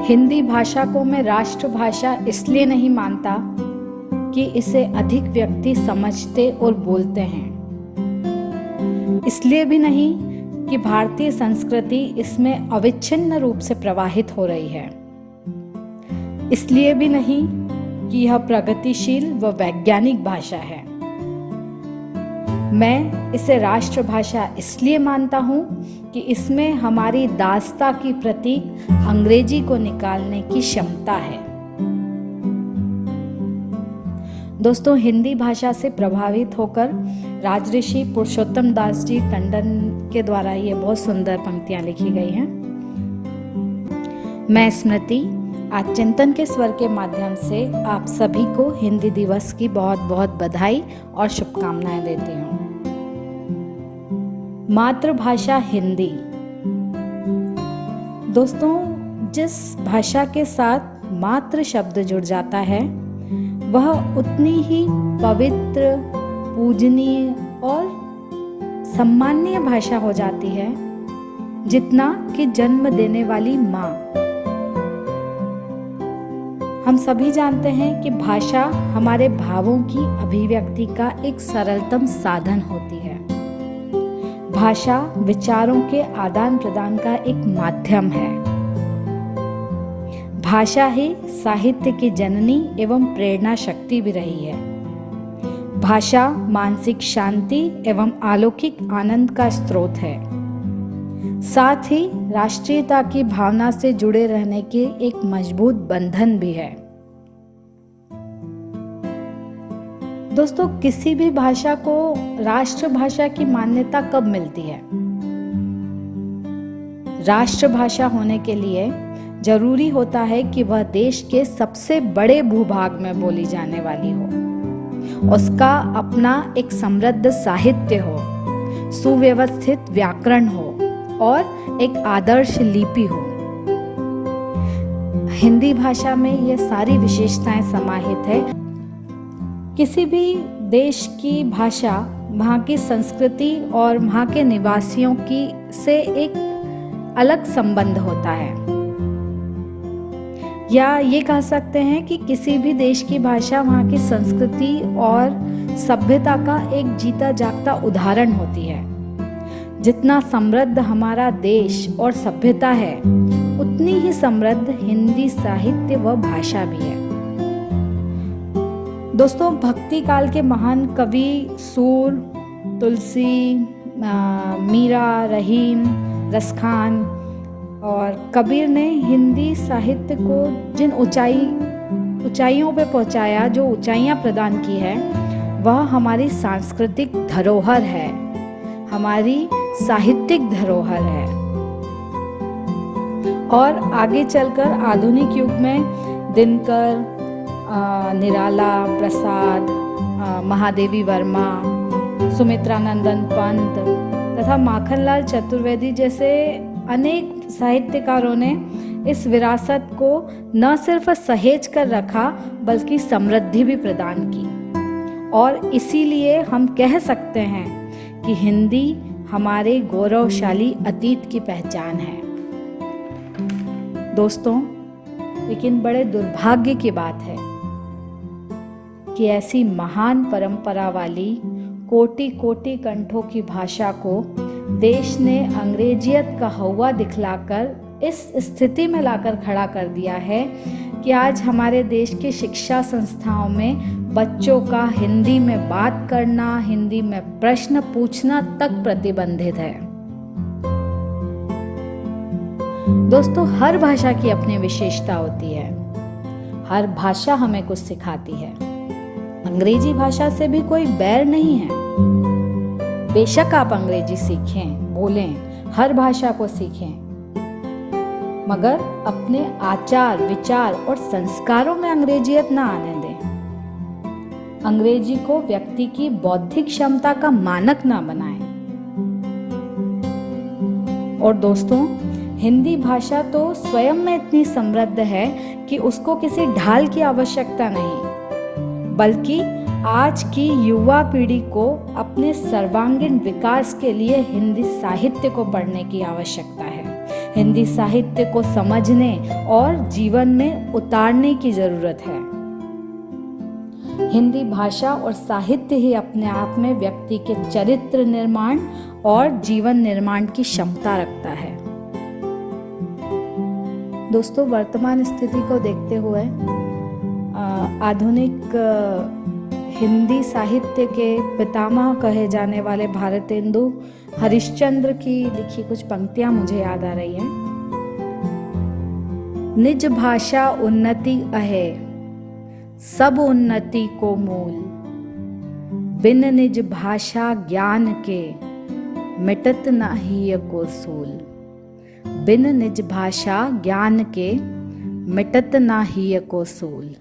हिंदी भाषा को मैं राष्ट्रभाषा इसलिए नहीं मानता कि इसे अधिक व्यक्ति समझते और बोलते हैं। इसलिए भी नहीं कि भारतीय संस्कृति इसमें अविच्छिन्न रूप से प्रवाहित हो रही है। इसलिए भी नहीं कि यह प्रगतिशील व वैज्ञानिक भाषा है। मैं इसे राष्ट्रभाषा इसलिए मानता हूँ कि इसमें हमारी दास्ता की प्रतीक अंग्रेजी को निकालने की क्षमता है। दोस्तों, हिंदी भाषा से प्रभावित होकर राजऋषि पुरुषोत्तम दास जी टंडन के द्वारा ये बहुत सुंदर पंक्तियां लिखी गई हैं। मैं स्मृति आज चिंतन के स्वर के माध्यम से आप सभी को हिंदी दिवस की बहुत बहुत बधाई और शुभकामनाएं देती हूँ। मातृभाषा हिंदी। दोस्तों, जिस भाषा के साथ मातृ शब्द जुड़ जाता है वह उतनी ही पवित्र, पूजनीय और सम्माननीय भाषा हो जाती है जितना कि जन्म देने वाली माँ। हम सभी जानते हैं कि भाषा हमारे भावों की अभिव्यक्ति का एक सरलतम साधन होती है। भाषा विचारों के आदान प्रदान का एक माध्यम है। भाषा ही साहित्य की जननी एवं प्रेरणा शक्ति भी रही है। भाषा मानसिक शांति एवं अलौकिक आनंद का स्रोत है। साथ ही राष्ट्रीयता की भावना से जुड़े रहने के एक मजबूत बंधन भी है। दोस्तों, किसी भी भाषा को राष्ट्रभाषा की मान्यता कब मिलती है? राष्ट्रभाषा होने के लिए जरूरी होता है कि वह देश के सबसे बड़े भूभाग में बोली जाने वाली हो, उसका अपना एक समृद्ध साहित्य हो, सुव्यवस्थित व्याकरण हो और एक आदर्श लिपि हो। हिंदी भाषा में ये सारी विशेषताएं समाहित है। किसी भी देश की भाषा वहाँ की संस्कृति और वहाँ के निवासियों की से एक अलग संबंध होता है, या ये कह सकते हैं कि किसी भी देश की भाषा वहाँ की संस्कृति और सभ्यता का एक जीता जागता उदाहरण होती है। जितना समृद्ध हमारा देश और सभ्यता है उतनी ही समृद्ध हिंदी साहित्य व भाषा भी है। दोस्तों, भक्ति काल के महान कवि सूर, तुलसी, मीरा, रहीम, रसखान और कबीर ने हिंदी साहित्य को जिन ऊंचाइयों पे पहुंचाया, जो ऊंचाइयां प्रदान की है, वह हमारी सांस्कृतिक धरोहर है, हमारी साहित्यिक धरोहर है। और आगे चलकर आधुनिक युग में दिनकर, निराला प्रसाद, महादेवी वर्मा, सुमित्रा नंदन पंत तथा माखनलाल चतुर्वेदी जैसे अनेक साहित्यकारों ने इस विरासत को न सिर्फ सहेज कर रखा बल्कि समृद्धि भी प्रदान की। और इसीलिए हम कह सकते हैं कि हिंदी हमारे गौरवशाली अतीत की पहचान है। दोस्तों, लेकिन बड़े दुर्भाग्य की बात है कि ऐसी महान परंपरा वाली कोटि कोटि कंठों की भाषा को देश ने अंग्रेजियत का हौवा दिखलाकर इस स्थिति में लाकर खड़ा कर दिया है कि आज हमारे देश की शिक्षा संस्थाओं में बच्चों का हिंदी में बात करना, हिंदी में प्रश्न पूछना तक प्रतिबंधित है। दोस्तों, हर भाषा की अपनी विशेषता होती है। हर भाषा हमें कुछ सिखाती है। अंग्रेजी भाषा से भी कोई बैर नहीं है। बेशक आप अंग्रेजी सीखें, बोलें, हर भाषा को सीखें, मगर अपने आचार, विचार और संस्कारों में अंग्रेजियत ना आने दें। अंग्रेजी को व्यक्ति की बौद्धिक क्षमता का मानक ना बनाएं। और दोस्तों, हिंदी भाषा तो स्वयं में इतनी समृद्ध है कि उसको किसी ढाल की आवश्यकता नहीं, बल्कि आज की युवा पीढ़ी को अपने सर्वांगीण विकास के लिए हिंदी साहित्य को पढ़ने की आवश्यकता है। हिंदी साहित्य को समझने और जीवन में उतारने की ज़रूरत है। हिंदी भाषा और साहित्य ही अपने आप में व्यक्ति के चरित्र निर्माण और जीवन निर्माण की क्षमता रखता है। दोस्तों, वर्तमान स्थिति को देखते हुए आधुनिक हिंदी साहित्य के पितामह कहे जाने वाले भारतेंदु हरिश्चंद्र की लिखी कुछ पंक्तियां मुझे याद आ रही हैं। निज भाषा उन्नति अहे, सब उन्नति को मूल। बिन निज भाषा ज्ञान के, मिटत नाहि को सूल। बिन निज भाषा ज्ञान के, मिटत नाहि को सूल।